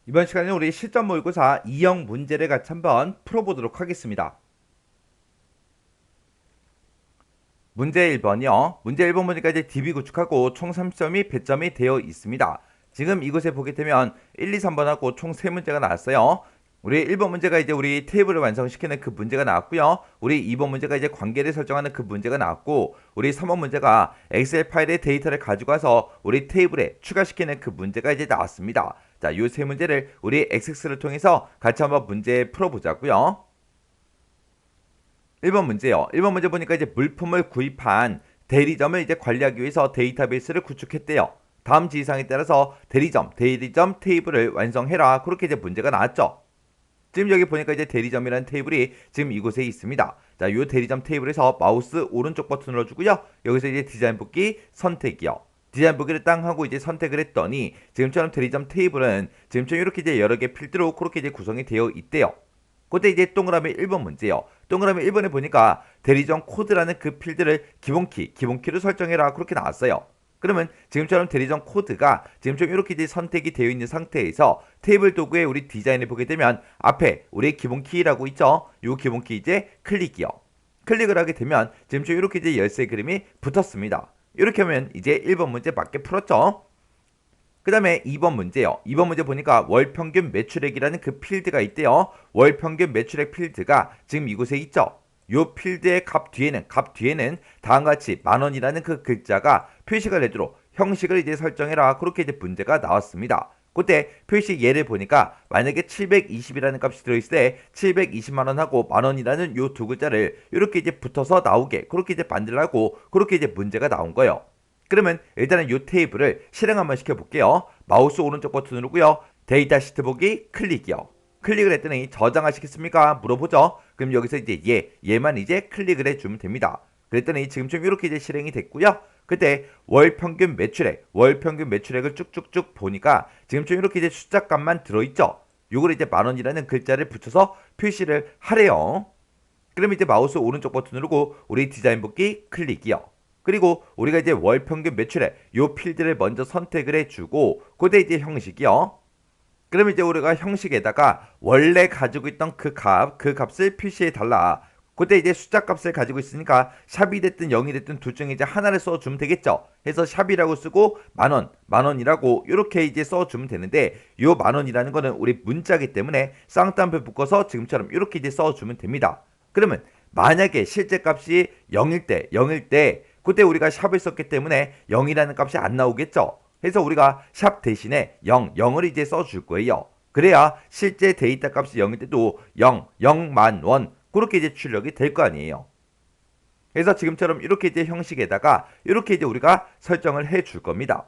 이번 시간에는 우리 실전 모의고사 2형 문제를 같이 한번 풀어보도록 하겠습니다. 문제 1번이요. 문제 1번 보니까 이제 DB 구축하고 총 30점이 배점이 되어 있습니다. 지금 이곳에 보게 되면 1, 2, 3번하고 총 3문제가 나왔어요. 우리 1번 문제가 이제 우리 테이블을 완성시키는 그 문제가 나왔고요. 우리 2번 문제가 이제 관계를 설정하는 그 문제가 나왔고, 우리 3번 문제가 엑셀 파일의 데이터를 가지고 와서 우리 테이블에 추가시키는 그 문제가 이제 나왔습니다. 자, 요 세 문제를 우리 XX를 통해서 같이 한번 문제 풀어보자고요. 1번 문제요. 1번 문제 보니까 이제 물품을 구입한 대리점을 이제 관리하기 위해서 데이터베이스를 구축했대요. 다음 지시사항에 따라서 대리점 테이블을 완성해라. 그렇게 이제 문제가 나왔죠. 지금 여기 보니까 이제 대리점이라는 테이블이 지금 이곳에 있습니다. 자, 요 대리점 테이블에서 마우스 오른쪽 버튼 눌러주고요. 여기서 이제 디자인 복귀 선택이요. 디자인 보기를 땅 하고 이제 선택을 했더니 지금처럼 대리점 테이블은 지금처럼 이렇게 이제 여러 개 필드로 그렇게 이제 구성이 되어 있대요. 그때 이제 동그라미 1번 문제요. 동그라미 1번에 보니까 대리점 코드라는 그 필드를 기본키로 설정해라. 그렇게 나왔어요. 그러면 지금처럼 대리점 코드가 지금처럼 이렇게 이제 선택이 되어 있는 상태에서 테이블 도구의 우리 디자인을 보게 되면 앞에 우리 기본키라고 있죠. 이 기본키 이제 클릭이요. 클릭을 하게 되면 지금처럼 이렇게 이제 열쇠 그림이 붙었습니다. 이렇게 하면 이제 1번 문제 맞게 풀었죠. 그 다음에 2번 문제요. 2번 문제 보니까 월평균 매출액이라는 그 필드가 있대요. 월평균 매출액 필드가 지금 이곳에 있죠. 요 필드의 값 뒤에는 다음과 같이 만원이라는 그 글자가 표시가 되도록 형식을 이제 설정해라. 그렇게 이제 문제가 나왔습니다. 그때 표시 예를 보니까 만약에 720이라는 값이 들어있을 때 720만원하고 만원이라는 요 두 글자를 이렇게 이제 붙어서 나오게 그렇게 이제 만들라고 그렇게 이제 문제가 나온 거예요. 그러면 일단은 이 테이블을 실행 한번 시켜볼게요. 마우스 오른쪽 버튼 누르고요. 데이터 시트 보기 클릭이요. 클릭을 했더니 저장하시겠습니까? 물어보죠. 그럼 여기서 이제 얘만 이제 클릭을 해주면 됩니다. 그랬더니 지금 좀 이렇게 이제 실행이 됐고요. 그때 월평균 매출액을 쭉쭉쭉 보니까 지금 좀 이렇게 이제 숫자값만 들어있죠. 요걸 이제 만원이라는 글자를 붙여서 표시를 하래요. 그럼 이제 마우스 오른쪽 버튼 누르고 우리 디자인 복귀 클릭이요. 그리고 우리가 이제 월 평균 매출액 요 필드를 먼저 선택을 해주고 그때 이제 형식이요. 그럼 이제 우리가 형식에다가 원래 가지고 있던 그 값을 표시해 달라. 그때 이제 숫자 값을 가지고 있으니까 샵이 됐든 0이 됐든 둘 중에 이제 하나를 써주면 되겠죠. 해서 샵이라고 쓰고 만원이라고 이렇게 이제 써주면 되는데 요 만원이라는 거는 우리 문자기 때문에 쌍따옴표 묶어서 지금처럼 이렇게 이제 써주면 됩니다. 그러면 만약에 실제 값이 0일 때 그때 우리가 샵을 썼기 때문에 0이라는 값이 안 나오겠죠. 그래서 우리가 샵 대신에 0을 이제 써줄 거예요. 그래야 실제 데이터 값이 0일 때도 0만 원 그렇게 이제 출력이 될 거 아니에요. 그래서 지금처럼 이렇게 이제 형식에다가 이렇게 이제 우리가 설정을 해 줄 겁니다.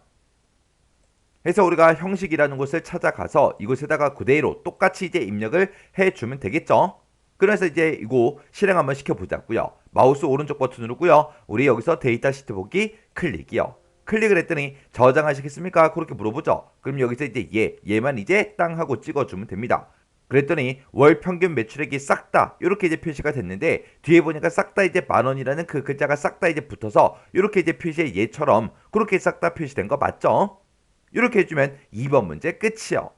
그래서 우리가 형식이라는 곳을 찾아가서 이곳에다가 그대로 똑같이 이제 입력을 해 주면 되겠죠. 그래서 이제 이거 실행 한번 시켜보자고요. 마우스 오른쪽 버튼 누르고요. 우리 여기서 데이터 시트 보기 클릭이요. 클릭을 했더니 저장하시겠습니까? 그렇게 물어보죠. 그럼 여기서 이제 얘만 이제 땅 하고 찍어주면 됩니다. 그랬더니 월 평균 매출액이 싹 다 이렇게 이제 표시가 됐는데 뒤에 보니까 싹 다 이제 만원이라는 그 글자가 싹 다 이제 붙어서 이렇게 이제 표시의 얘처럼 그렇게 싹 다 표시된 거 맞죠? 이렇게 해주면 2번 문제 끝이요.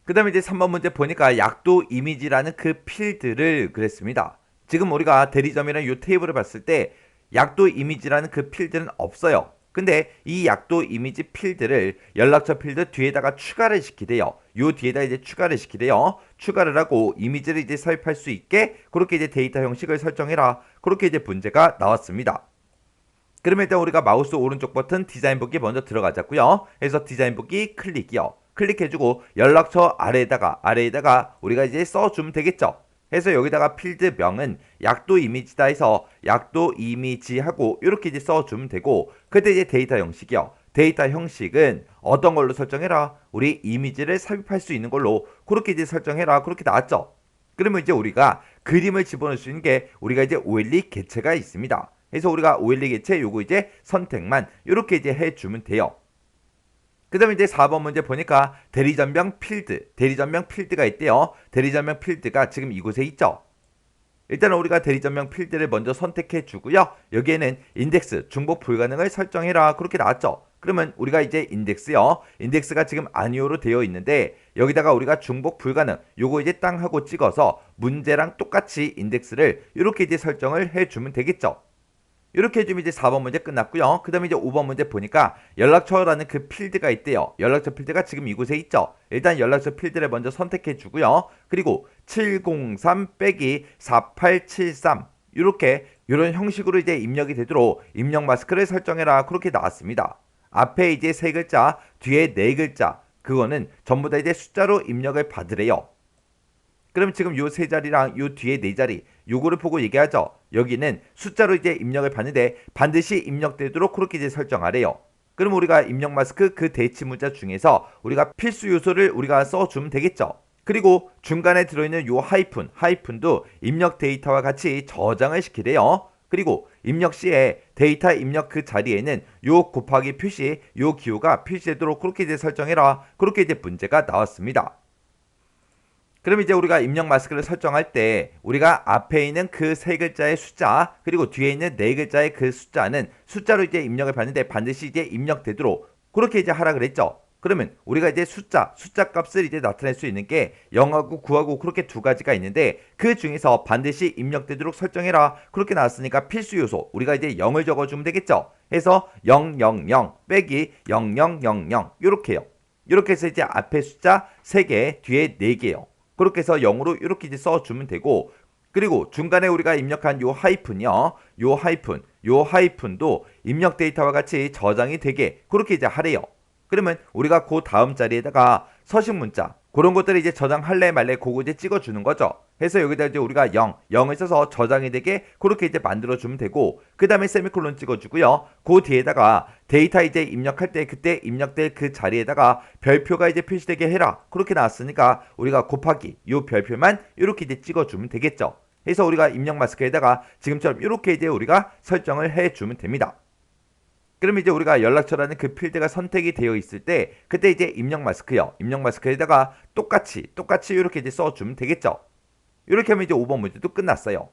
그 다음에 이제 3번 문제 보니까 약도 이미지라는 그 필드를 그랬습니다. 지금 우리가 대리점이라는 이 테이블을 봤을 때 약도 이미지라는 그 필드는 없어요. 근데 이 약도 이미지 필드를 연락처 필드 뒤에다가 추가를 시키대요. 요 뒤에다 이제 추가를 시키대요. 추가를 하고 이미지를 이제 삽입할 수 있게 그렇게 이제 데이터 형식을 설정해라. 그렇게 이제 문제가 나왔습니다. 그러면 일단 우리가 마우스 오른쪽 버튼 디자인 보기 먼저 들어가자고요. 그래서 디자인 보기 클릭이요. 클릭해주고 연락처 아래에다가 우리가 이제 써주면 되겠죠. 해서 여기다가 필드명은 약도 이미지다 해서 약도 이미지하고 이렇게 이제 써주면 되고 그때 이제 데이터 형식이요. 데이터 형식은 어떤 걸로 설정해라? 우리 이미지를 삽입할 수 있는 걸로 그렇게 이제 설정해라. 그렇게 나왔죠. 그러면 이제 우리가 그림을 집어넣을 수 있는 게 우리가 이제 OLE 개체가 있습니다. 그래서 우리가 OLE 개체 요거 이제 선택만 이렇게 이제 해주면 돼요. 그 다음에 이제 4번 문제 보니까 대리점명 필드가 있대요. 대리점명 필드가 지금 이곳에 있죠. 일단은 우리가 대리점명 필드를 먼저 선택해 주고요. 여기에는 인덱스 중복 불가능을 설정해라. 그렇게 나왔죠. 그러면 우리가 이제 인덱스요. 인덱스가 지금 아니오로 되어 있는데 여기다가 우리가 중복 불가능 요거 이제 땅 하고 찍어서 문제랑 똑같이 인덱스를 이렇게 이제 설정을 해주면 되겠죠. 이렇게 해주면 이제 4번 문제 끝났고요. 그 다음에 이제 5번 문제 보니까 연락처라는 그 필드가 있대요. 연락처 필드가 지금 이곳에 있죠. 일단 연락처 필드를 먼저 선택해 주고요. 그리고 703 빼기 4873 이렇게 이런 형식으로 이제 입력이 되도록 입력 마스크를 설정해라. 그렇게 나왔습니다. 앞에 이제 세 글자, 뒤에 네 글자 그거는 전부 다 이제 숫자로 입력을 받으래요. 그럼 지금 요 세 자리랑 요 뒤에 네 자리 요거를 보고 얘기하죠. 여기는 숫자로 이제 입력을 받는데 반드시 입력되도록 그렇게 이제 설정하래요. 그럼 우리가 입력 마스크 그 대치 문자 중에서 우리가 필수 요소를 우리가 써주면 되겠죠. 그리고 중간에 들어있는 요 하이픈도 입력 데이터와 같이 저장을 시키래요. 그리고 입력 시에 데이터 입력 그 자리에는 요 곱하기 표시, 요 기호가 표시되도록 그렇게 이제 설정해라. 그렇게 이제 문제가 나왔습니다. 그럼 이제 우리가 입력 마스크를 설정할 때 우리가 앞에 있는 그 세 글자의 숫자 그리고 뒤에 있는 네 글자의 그 숫자는 숫자로 이제 입력을 받는데 반드시 이제 입력되도록 그렇게 이제 하라 그랬죠. 그러면 우리가 이제 숫자 값을 이제 나타낼 수 있는 게 0하고 9하고 그렇게 두 가지가 있는데 그 중에서 반드시 입력되도록 설정해라. 그렇게 나왔으니까 필수 요소 우리가 이제 0을 적어주면 되겠죠. 해서 000 빼기 0000 이렇게요. 이렇게 해서 이제 앞에 숫자 3개 뒤에 4개요. 그렇게 해서 0으로 이렇게 이제 써주면 되고 그리고 중간에 우리가 입력한 요 하이픈요. 요 하이픈도 입력 데이터와 같이 저장이 되게 그렇게 이제 하래요. 그러면 우리가 그 다음 자리에다가 서식 문자 그런 것들을 이제 저장할래 말래 그거 이제 찍어주는 거죠. 해서 여기다 이제 우리가 0을 써서 저장이 되게 그렇게 이제 만들어주면 되고 그 다음에 세미콜론 찍어주고요. 그 뒤에다가 데이터 이제 입력할 때 그때 입력될 그 자리에다가 별표가 이제 표시되게 해라. 그렇게 나왔으니까 우리가 곱하기 요 별표만 이렇게 이제 찍어주면 되겠죠. 해서 우리가 입력 마스크에다가 지금처럼 이렇게 이제 우리가 설정을 해주면 됩니다. 그럼 이제 우리가 연락처라는 그 필드가 선택이 되어 있을 때 그때 이제 입력 마스크요. 입력 마스크에다가 똑같이 이렇게 이제 써주면 되겠죠. 이렇게 하면 이제 5번 문제도 끝났어요.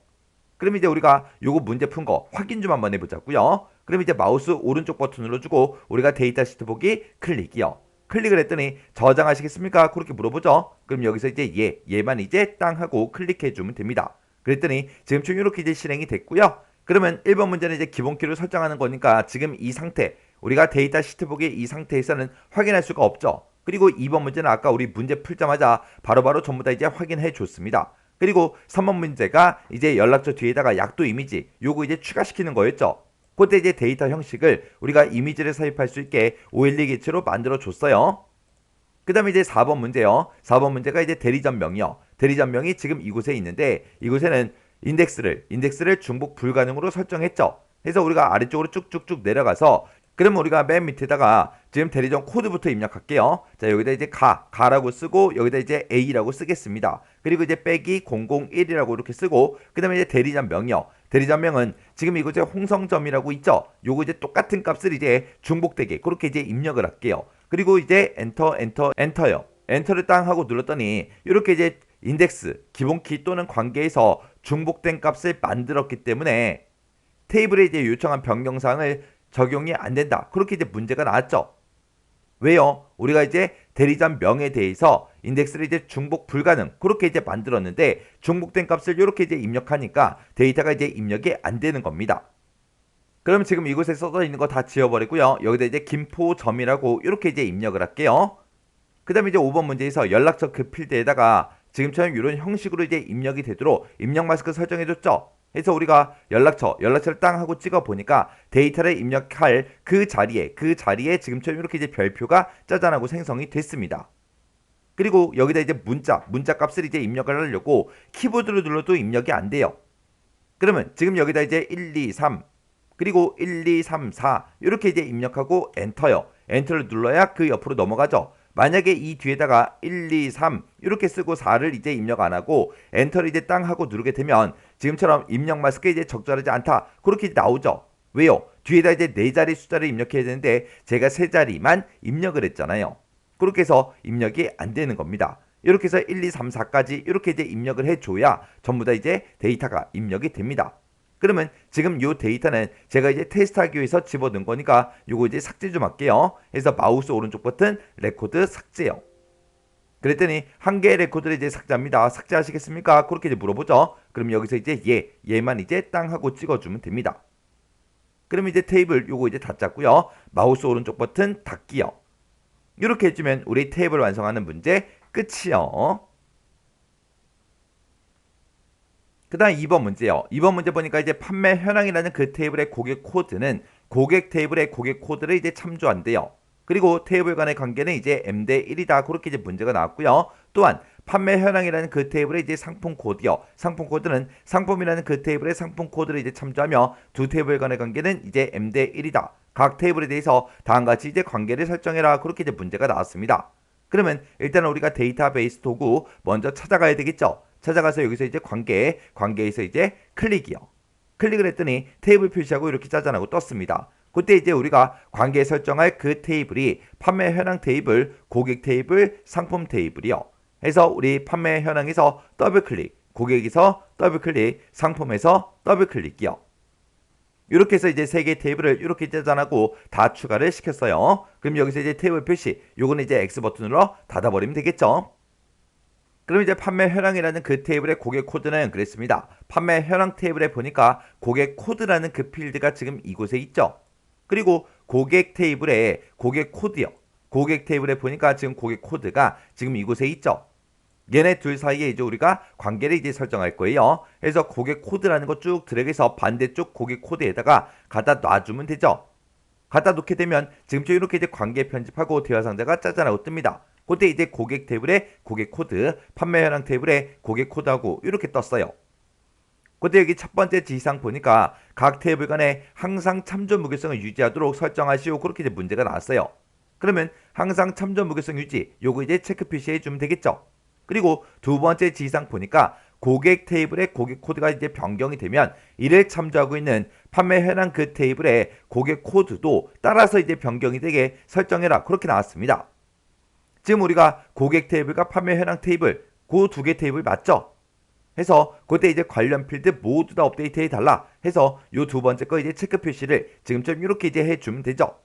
그럼 이제 우리가 요거 문제 푼 거 확인 좀 한번 해보자고요. 그럼 이제 마우스 오른쪽 버튼 눌러주고 우리가 데이터 시트 보기 클릭이요. 클릭을 했더니 저장하시겠습니까? 그렇게 물어보죠. 그럼 여기서 이제 얘만 이제 땅 하고 클릭해주면 됩니다. 그랬더니 지금처럼 이렇게 이제 실행이 됐고요. 그러면 1번 문제는 이제 기본 키를 설정하는 거니까 지금 이 상태 우리가 데이터 시트 보기 이 상태에서는 확인할 수가 없죠. 그리고 2번 문제는 아까 우리 문제 풀자마자 바로바로 전부 다 이제 확인해 줬습니다. 그리고 3번 문제가 이제 연락처 뒤에다가 약도 이미지 요거 이제 추가시키는 거였죠. 그때 이제 데이터 형식을 우리가 이미지를 삽입할 수 있게 OLE 개체로 만들어 줬어요. 그 다음에 이제 4번 문제요. 4번 문제가 이제 대리점명이요. 대리점명이 지금 이곳에 있는데 이곳에는 인덱스를 중복 불가능으로 설정했죠. 그래서 우리가 아래쪽으로 쭉쭉쭉 내려가서 그럼 우리가 맨 밑에다가 지금 대리점 코드부터 입력할게요. 자, 여기다 이제 가라고 쓰고 여기다 이제 A라고 쓰겠습니다. 그리고 이제 빼기 001이라고 이렇게 쓰고 그다음에 이제 대리점명이요. 대리점명은 지금 이곳에 홍성점이라고 있죠. 요거 이제 똑같은 값을 이제 중복되게 그렇게 이제 입력을 할게요. 그리고 이제 엔터요. 엔터를 땅 하고 눌렀더니 이렇게 이제 인덱스, 기본키 또는 관계에서 중복된 값을 만들었기 때문에 테이블에 이제 요청한 변경사항을 적용이 안 된다. 그렇게 이제 문제가 나왔죠. 왜요? 우리가 이제 대리점 명에 대해서 인덱스를 이제 중복 불가능 그렇게 이제 만들었는데 중복된 값을 이렇게 이제 입력하니까 데이터가 이제 입력이 안 되는 겁니다. 그럼 지금 이곳에 써져 있는 거 다 지워버리고요. 여기다 이제 김포점이라고 이렇게 이제 입력을 할게요. 그 다음에 이제 5번 문제에서 연락처 그 필드에다가 지금처럼 이런 형식으로 이제 입력이 되도록 입력 마스크 설정해줬죠. 그래서 우리가 연락처를 땅 하고 찍어 보니까 데이터를 입력할 그 자리에 지금처럼 이렇게 이제 별표가 짜잔하고 생성이 됐습니다. 그리고 여기다 이제 문자 값을 이제 입력을 하려고 키보드로 눌러도 입력이 안 돼요. 그러면 지금 여기다 이제 1, 2, 3 그리고 1, 2, 3, 4 이렇게 이제 입력하고 엔터요. 엔터를 눌러야 그 옆으로 넘어가죠. 만약에 이 뒤에다가 1, 2, 3 이렇게 쓰고 4를 이제 입력 안 하고 엔터를 이제 땅 하고 누르게 되면 지금처럼 입력 마스크에 이제 적절하지 않다. 그렇게 나오죠. 왜요? 뒤에다 이제 4자리 숫자를 입력해야 되는데 제가 3자리만 입력을 했잖아요. 그렇게 해서 입력이 안 되는 겁니다. 이렇게 해서 1, 2, 3, 4까지 이렇게 이제 입력을 해줘야 전부 다 이제 데이터가 입력이 됩니다. 그러면 지금 요 데이터는 제가 이제 테스트하기 위해서 집어넣은 거니까 요거 이제 삭제 좀 할게요. 그래서 마우스 오른쪽 버튼 레코드 삭제요. 그랬더니 한 개의 레코드를 이제 삭제합니다. 삭제하시겠습니까? 그렇게 이제 물어보죠. 그럼 여기서 이제 얘만 이제 땅 하고 찍어주면 됩니다. 그럼 이제 테이블 요거 이제 다 짰고요. 마우스 오른쪽 버튼 닫기요. 이렇게 해주면 우리 테이블 완성하는 문제 끝이요. 그 다음 2번 문제요. 2번 문제 보니까 이제 판매 현황이라는 그 테이블의 고객 코드는 고객 테이블의 고객 코드를 이제 참조한대요. 그리고 테이블 간의 관계는 이제 m 대 1이다. 그렇게 이제 문제가 나왔고요. 또한 판매 현황이라는 그 테이블의 이제 상품 코드요. 상품 코드는 상품이라는 그 테이블의 상품 코드를 이제 참조하며 두 테이블 간의 관계는 이제 m 대 1이다. 각 테이블에 대해서 다음과 같이 이제 관계를 설정해라. 그렇게 이제 문제가 나왔습니다. 그러면 일단 우리가 데이터베이스 도구 먼저 찾아가야 되겠죠. 찾아가서 여기서 이제 관계에서 이제 클릭이요. 클릭을 했더니 테이블 표시하고 이렇게 짜잔하고 떴습니다. 그때 이제 우리가 관계에 설정할 그 테이블이 판매 현황 테이블, 고객 테이블, 상품 테이블이요. 해서 우리 판매 현황에서 더블 클릭, 고객에서 더블 클릭, 상품에서 더블 클릭이요. 이렇게 해서 이제 세 개의 테이블을 이렇게 짜잔하고 다 추가를 시켰어요. 그럼 여기서 이제 테이블 표시, 요거는 이제 X 버튼으로 닫아버리면 되겠죠. 그럼 이제 판매 현황이라는 그 테이블의 고객 코드는 그랬습니다. 판매 현황 테이블에 보니까 고객 코드라는 그 필드가 지금 이곳에 있죠. 그리고 고객 테이블에 고객 코드요. 고객 테이블에 보니까 지금 고객 코드가 지금 이곳에 있죠. 얘네 둘 사이에 이제 우리가 관계를 이제 설정할 거예요. 그래서 고객 코드라는 거 쭉 드래그해서 반대쪽 고객 코드에다가 갖다 놔주면 되죠. 갖다 놓게 되면 지금처럼 이렇게 이제 관계 편집하고 대화 상자가 짜잔하고 뜹니다. 그때 이제 고객 테이블에 고객 코드, 판매 현황 테이블에 고객 코드하고 이렇게 떴어요. 그때 여기 첫 번째 지시사항 보니까 각 테이블 간에 항상 참조 무게성을 유지하도록 설정하시오. 그렇게 이제 문제가 나왔어요. 그러면 항상 참조 무게성 유지, 요거 이제 체크 표시해 주면 되겠죠. 그리고 두 번째 지시사항 보니까 고객 테이블의 고객 코드가 이제 변경이 되면 이를 참조하고 있는 판매 현황 그 테이블의 고객 코드도 따라서 이제 변경이 되게 설정해라. 그렇게 나왔습니다. 지금 우리가 고객 테이블과 판매 현황 테이블, 그 두 개 테이블 맞죠? 해서 그때 이제 관련 필드 모두 다 업데이트해 달라 해서 요 두 번째 거 이제 체크 표시를 지금처럼 이렇게 이제 해주면 되죠.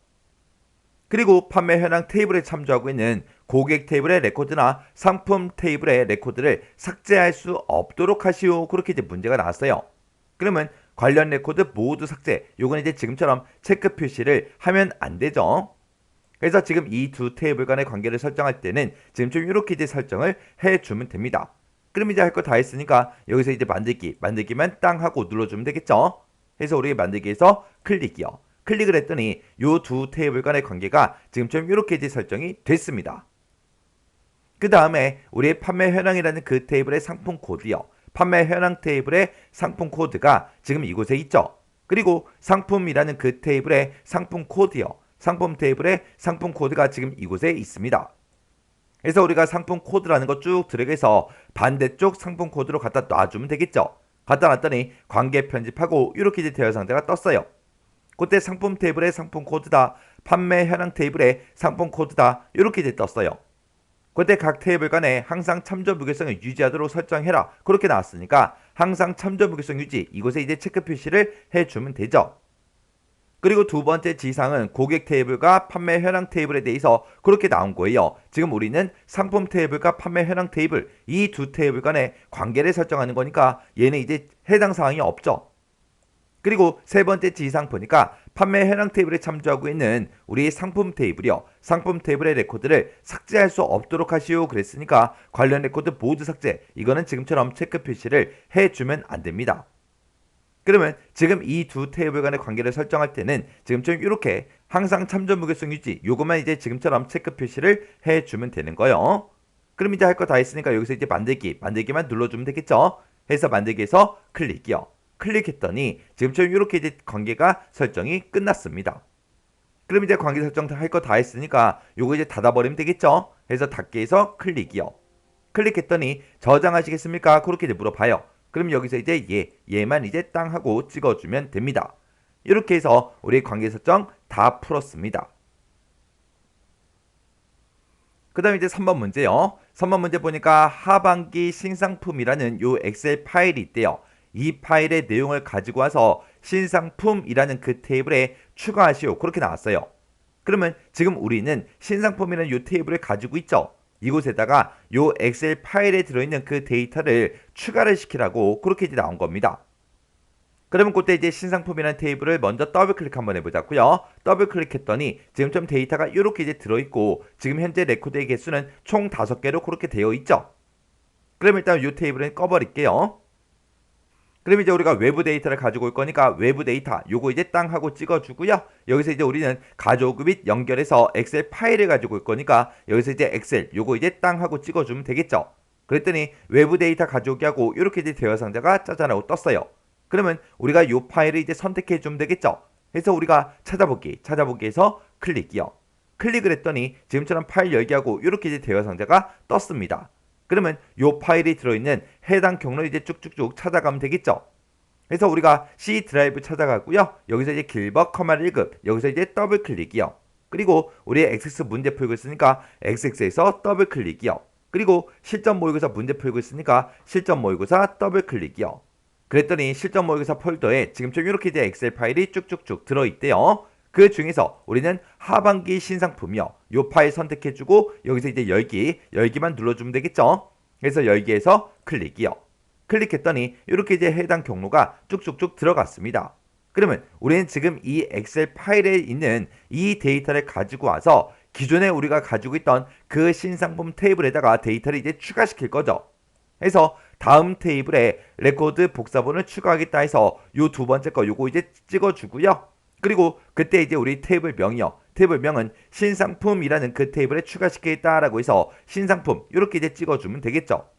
그리고 판매 현황 테이블에 참조하고 있는 고객 테이블의 레코드나 상품 테이블의 레코드를 삭제할 수 없도록 하시오. 그렇게 이제 문제가 나왔어요. 그러면 관련 레코드 모두 삭제. 요건 이제 지금처럼 체크 표시를 하면 안 되죠. 그래서 지금 이 두 테이블 간의 관계를 설정할 때는 지금 좀 이렇게 이제 설정을 해주면 됩니다. 그럼 이제 할 거 다 했으니까 여기서 이제 만들기만 땅 하고 눌러주면 되겠죠. 그래서 우리 만들기에서 클릭이요. 클릭을 했더니 이 두 테이블 간의 관계가 지금처럼 이렇게 이제 설정이 됐습니다. 그 다음에 우리의 판매 현황이라는 그 테이블의 상품 코드요. 판매 현황 테이블의 상품 코드가 지금 이곳에 있죠. 그리고 상품이라는 그 테이블의 상품 코드요. 상품 테이블의 상품 코드가 지금 이곳에 있습니다. 그래서 우리가 상품 코드라는 거 쭉 드래그해서 반대쪽 상품 코드로 갖다 놔주면 되겠죠. 갖다 놨더니 관계 편집하고 이렇게 이제 대화 상자가 떴어요. 그때 상품 테이블의 상품 코드다, 판매 현황 테이블의 상품 코드다 이렇게 이제 떴어요. 그때 각 테이블 간에 항상 참조 무게성을 유지하도록 설정해라. 그렇게 나왔으니까 항상 참조 무게성 유지 이곳에 이제 체크 표시를 해주면 되죠. 그리고 두 번째 지시사항은 고객 테이블과 판매 현황 테이블에 대해서 그렇게 나온 거예요. 지금 우리는 상품 테이블과 판매 현황 테이블 이 두 테이블 간의 관계를 설정하는 거니까 얘는 이제 해당 사항이 없죠. 그리고 세 번째 지시사항 보니까 판매 현황 테이블에 참조하고 있는 우리 상품 테이블이요. 상품 테이블의 레코드를 삭제할 수 없도록 하시오. 그랬으니까 관련 레코드 모두 삭제. 이거는 지금처럼 체크 표시를 해주면 안 됩니다. 그러면 지금 이 두 테이블 간의 관계를 설정할 때는 지금처럼 이렇게 항상 참조 무게성 유지 요것만 이제 지금처럼 체크 표시를 해주면 되는 거예요. 그럼 이제 할 거 다 했으니까 여기서 이제 만들기만 눌러주면 되겠죠. 해서 만들기에서 클릭이요. 클릭했더니 지금처럼 이렇게 이제 관계가 설정이 끝났습니다. 그럼 이제 관계 설정 할 거 다 했으니까 요거 이제 닫아버리면 되겠죠. 해서 닫기에서 클릭이요. 클릭했더니 저장하시겠습니까? 그렇게 이제 물어봐요. 그럼 여기서 이제 얘만 이제 땅 하고 찍어주면 됩니다. 이렇게 해서 우리 관계 설정 다 풀었습니다. 그 다음에 이제 3번 문제요. 3번 문제 보니까 하반기 신상품이라는 요 엑셀 파일이 있대요. 이 파일의 내용을 가지고 와서 신상품이라는 그 테이블에 추가하시오. 그렇게 나왔어요. 그러면 지금 우리는 신상품이라는 이 테이블을 가지고 있죠. 이곳에다가 이 엑셀 파일에 들어있는 그 데이터를 추가를 시키라고 그렇게 이제 나온 겁니다. 그러면 그때 이제 신상품이라는 테이블을 먼저 더블 클릭 한번 해보자고요. 더블 클릭했더니 지금처럼 데이터가 이렇게 이제 들어있고 지금 현재 레코드의 개수는 총 5개로 그렇게 되어 있죠. 그럼 일단 이 테이블은 꺼버릴게요. 그럼 이제 우리가 외부 데이터를 가지고 올 거니까 외부 데이터 요거 이제 땅 하고 찍어주고요. 여기서 이제 우리는 가져오고 및 연결해서 엑셀 파일을 가지고 올 거니까 여기서 이제 엑셀 요거 이제 땅 하고 찍어주면 되겠죠. 그랬더니 외부 데이터 가져오기 하고 이렇게 이제 대화 상자가 짜잔하고 떴어요. 그러면 우리가 이 파일을 이제 선택해 주면 되겠죠. 그래서 우리가 찾아보기에서 클릭이요. 클릭을 했더니 지금처럼 파일 열기하고 이렇게 이제 대화 상자가 떴습니다. 그러면 이 파일이 들어있는 해당 경로를 이제 쭉쭉쭉 찾아가면 되겠죠. 그래서 우리가 C 드라이브 찾아가고요. 여기서 이제 길버 커마 1급 여기서 이제 더블 클릭이요. 그리고 우리 XX 문제 풀고 있으니까 XX에서 더블 클릭이요. 그리고 실전 모의고사 문제 풀고 있으니까 실전 모의고사 더블 클릭이요. 그랬더니 실전 모의고사 폴더에 지금 좀 이렇게 이제 엑셀 파일이 쭉쭉쭉 들어있대요. 그 중에서 우리는 하반기 신상품이요. 요 파일 선택해주고 여기서 이제 열기만 눌러주면 되겠죠. 그래서 열기에서 클릭이요. 클릭했더니 이렇게 이제 해당 경로가 쭉쭉쭉 들어갔습니다. 그러면 우리는 지금 이 엑셀 파일에 있는 이 데이터를 가지고 와서 기존에 우리가 가지고 있던 그 신상품 테이블에다가 데이터를 이제 추가시킬 거죠. 그래서 다음 테이블에 레코드 복사본을 추가하겠다 해서 요 두 번째 거 요거 이제 찍어주고요. 그리고 그때 이제 우리 테이블 명이요. 테이블 명은 신상품이라는 그 테이블에 추가시키겠다라고 해서 신상품 이렇게 이제 찍어주면 되겠죠.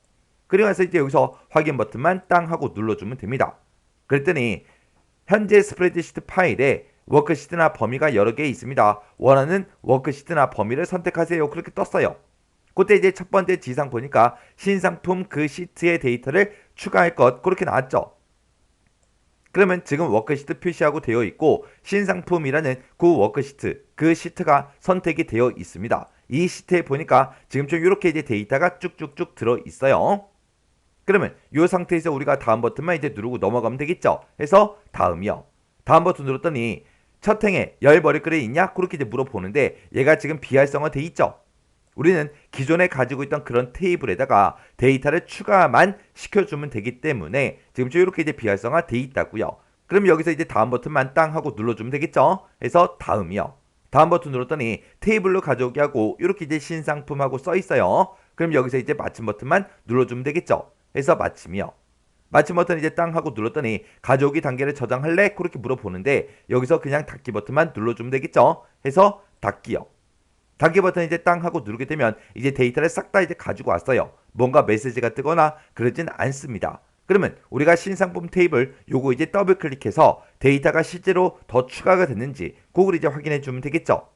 그리고 나서 이제 여기서 확인 버튼만 땅 하고 눌러주면 됩니다. 그랬더니 현재 스프레드시트 파일에 워크시트나 범위가 여러 개 있습니다. 원하는 워크시트나 범위를 선택하세요. 그렇게 떴어요. 그때 이제 첫 번째 지상 보니까 신상품 그 시트의 데이터를 추가할 것 그렇게 나왔죠. 그러면 지금 워크시트 표시하고 되어 있고 신상품이라는 그 워크시트 그 시트가 선택이 되어 있습니다. 이 시트에 보니까 지금 좀 이렇게 이제 데이터가 쭉쭉쭉 들어 있어요. 그러면 이 상태에서 우리가 다음 버튼만 이제 누르고 넘어가면 되겠죠. 그래서 다음이요. 다음 버튼 눌렀더니 첫 행에 열 머리글이 있냐? 그렇게 이제 물어보는데 얘가 지금 비활성화 돼 있죠. 우리는 기존에 가지고 있던 그런 테이블에다가 데이터를 추가만 시켜주면 되기 때문에 지금 이렇게 이제 비활성화 돼 있다고요. 그럼 여기서 이제 다음 버튼만 땅 하고 눌러주면 되겠죠. 그래서 다음이요. 다음 버튼 눌렀더니 테이블로 가져오게 하고 이렇게 이제 신상품하고 써 있어요. 그럼 여기서 이제 마침 버튼만 눌러주면 되겠죠. 그래서 마침이요. 마침 버튼 이제 땅 하고 눌렀더니 가져오기 단계를 저장할래? 그렇게 물어보는데 여기서 그냥 닫기 버튼만 눌러주면 되겠죠. 해서 닫기요. 닫기 버튼 이제 땅 하고 누르게 되면 이제 데이터를 싹 다 이제 가지고 왔어요. 뭔가 메시지가 뜨거나 그러진 않습니다. 그러면 우리가 신상품 테이블 요거 이제 더블 클릭해서 데이터가 실제로 더 추가가 됐는지 그걸 이제 확인해 주면 되겠죠.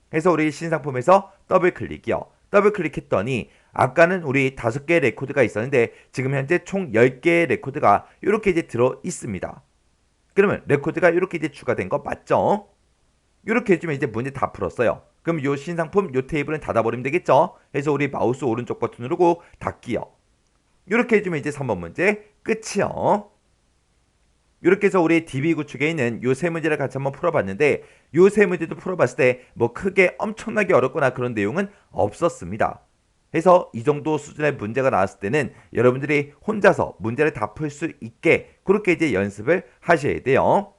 그래서 우리 신상품에서 더블 클릭이요. 더블 클릭했더니 아까는 우리 5개의 레코드가 있었는데 지금 현재 총 10개의 레코드가 이렇게 이제 들어 있습니다. 그러면 레코드가 이렇게 이제 추가된 거 맞죠? 이렇게 해주면 이제 문제 다 풀었어요. 그럼 요 신상품 요 테이블은 닫아버리면 되겠죠. 그래서 우리 마우스 오른쪽 버튼 누르고 닫기요. 이렇게 해주면 이제 3번 문제 끝이요. 이렇게 해서 우리 DB 구축에 있는 요 세 문제를 같이 한번 풀어봤는데 요 세 문제도 풀어봤을 때 뭐 크게 엄청나게 어렵거나 그런 내용은 없었습니다. 그래서 이 정도 수준의 문제가 나왔을 때는 여러분들이 혼자서 문제를 다 풀 수 있게 그렇게 이제 연습을 하셔야 돼요.